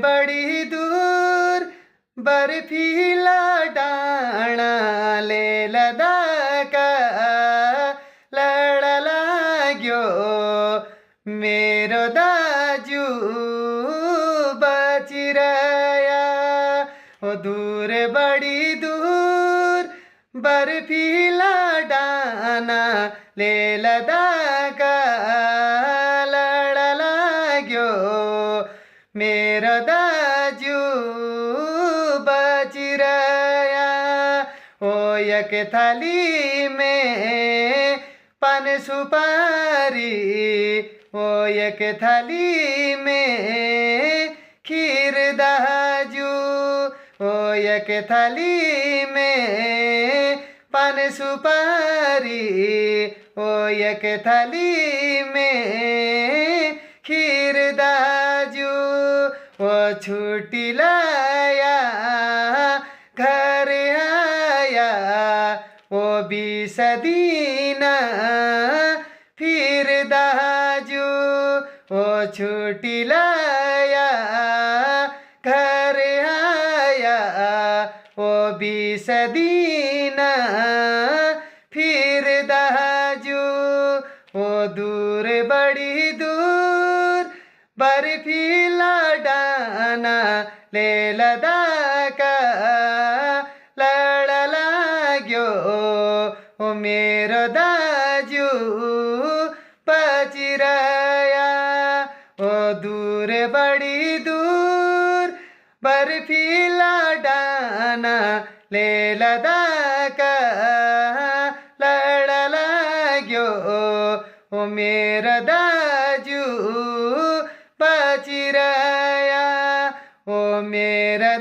बड़ी दूर बर्फीला डाणा ले लदाका लड लाग्यो मेरो दाजु बचिरया ओ दूर बड़ी दूर बर्फीला डाना ले लदाका लड लाग्यो मेरो दाजु बचिरया ओ एक थाली में पान सुपारी ओ एक थाली में खीर दाजु ओ एक थाली में पान सुपारी ओ एक थाली में खीर दाजु ओ छुट्टी लाया घर आया ओ 20 दिन फिर दाजु ओ छुट्टी लाया घर आया ओ 20 दिन फिर दाजु ओ दूर बड़ी दूर बर्फीला डाना ले लदाका लड लाग्यो ओ मेरो दाजु बचिरया ओ दूर बड़ी दूर बर्फीला डाना ले लदाका लड लाग्यो ओ मेरो दाजु बचिरया ओ मेरो